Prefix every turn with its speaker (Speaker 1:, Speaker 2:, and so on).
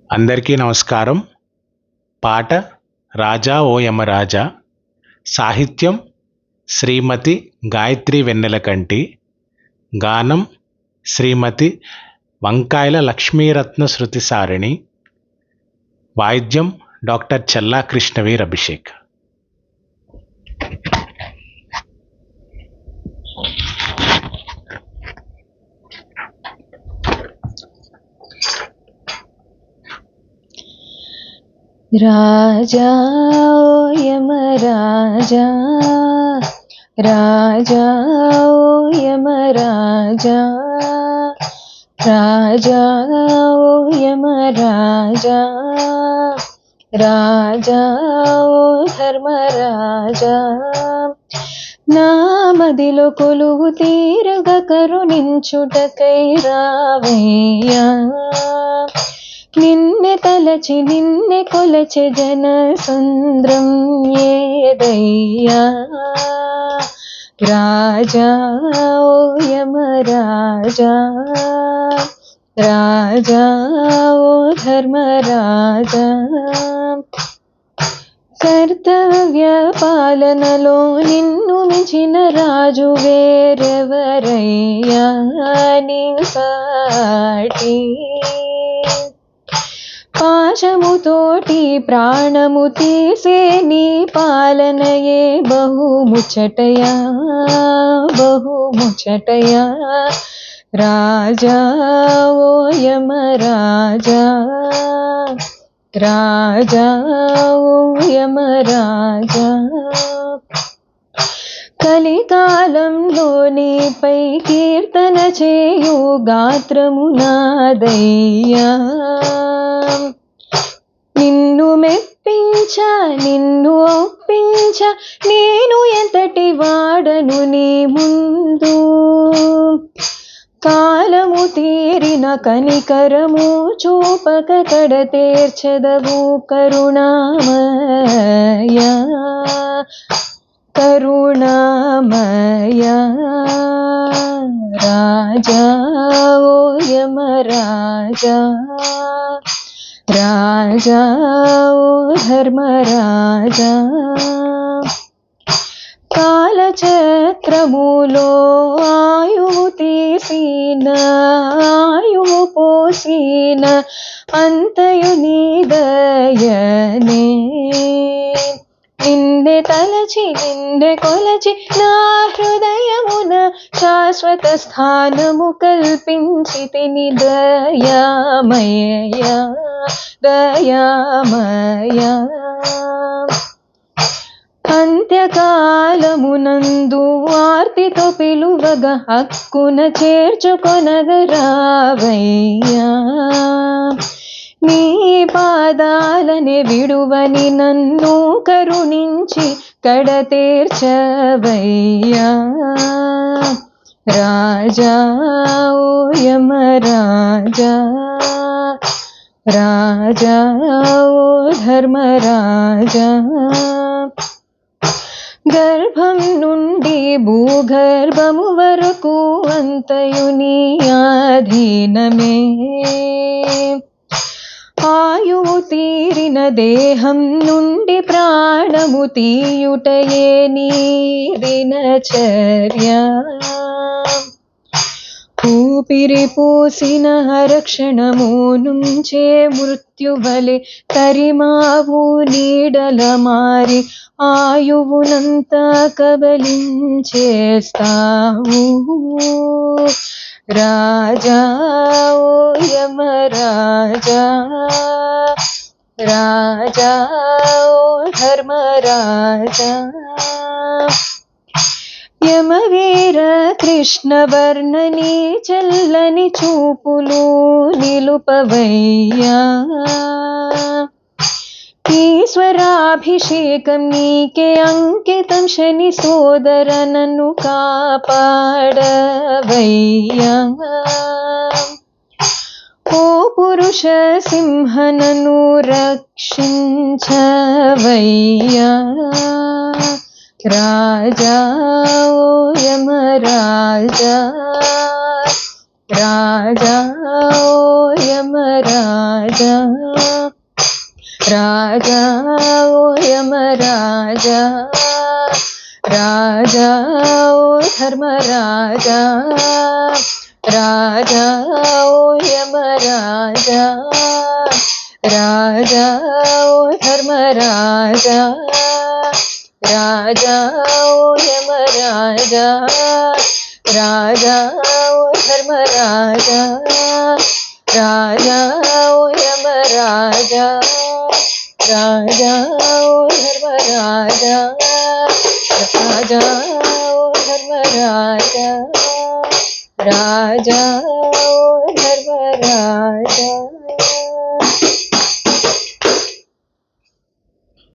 Speaker 1: అందరికీ నమస్కారం. పాట రాజా ఓ యమరాజా, సాహిత్యం శ్రీమతి గాయత్రి వెన్నెలకంటి, గానం శ్రీమతి వంకాయల లక్ష్మీరత్న శృతిసారిణి, వాయిద్యం డాక్టర్ చల్లా కృష్ణవీర్ అభిషేక్.
Speaker 2: రాజా ఓ యమరాజా, రాజా ఓ యమరాజా, రాజా ఓ యమరాజా, రాజా ఓ ధర్మరాజా, నా మదిలో కొలువు తీరుగా కరుణించుటకై రావయ్యా. నిన్నే తలచి నిన్నే కొలచె జన సంద్రం ఏదయ్యా. రాజా ఓ యమరాజా, రాజా ఓ ధర్మరాజా, కర్తవ్య పాలనలో నిన్ను మించిన రాజు వేరెవరయ్యా నీ సాటి. పాశముతోటి ప్రాణము తీసే నీ పాలనయే బహుముచ్చటయా, బహుముచ్చటయా. రాజా ఓ యమరాజా, రాజా ఓ యమరాజా, కలికాలంలో నీపై కీర్తన చేయు గాత్రము నాదయ్యా. నిన్ను మెప్పించ నిన్ను ఒప్పించ నేను ఎంతటి వాడను నీ ముందు. కాలము తీరిన కనికరము చూపక కడతేర్చెదవు కరుణామయా, కరుణామయా. రాజా ఓ యమరాజా, రాజా ఓ ధర్మరాజా, కాలచక్రములో ఆయువు తీసిన ఆయువు పోసిన అంతయు నీ దయనే. నిన్నే తలచి నిన్నే కొలచి నా హృదయమున శాశ్వత స్థానము కల్పించితిని దయామయ, దయామయ. అంత్యకాలమునందు ఆర్తితో పిలువగా హక్కున చేర్చుకొనగరావయ్యా. నీ పాదాలనే విడువని నన్ను కరుణించి కడతేర్చవయ్యా. రాజా ఓ యమరాజా, రాజా ఓ ధర్మరాజా, గర్భం నుండి భూగర్భము వరకు అంతయు నీ ఆధీనమే. ఆయువు తీరిన దేహం నుండి ప్రాణము తీయుటయే నీ దినచర్య. ఊపిరి పోసిన హరక్షణము నుంచే మృత్యువలె తరిమావు నీడల మారి ఆయువునంతా కబలించేస్తావు. రాజా ఓ యమరాజా, రాజా ఓ ధర్మరాజా, యమవీర కృష్ణవర్ణని చల్లని చూపులు నిలుపవయ్యా. ఈశ్వరాభిషేకం నీకే అంకితం శని సోదర నన్ను కాపాడవయ్యా. ఓ పురుష సింహనను రక్షించవయ్యా. రాజా ఓ యమరాజా, రాజా ఓ యమరాజా, राजा ओ यमराजा राजा ओ धर्मराजा राजा ओ यमराजा राजा ओ धर्मराजा राजा ओ यमराजा राजा ओ धर्मराजा राजा ओ यमराजा राजा ओ धर्मराजा राजा ओ धर्मराजा राजा ओ धर्मराजा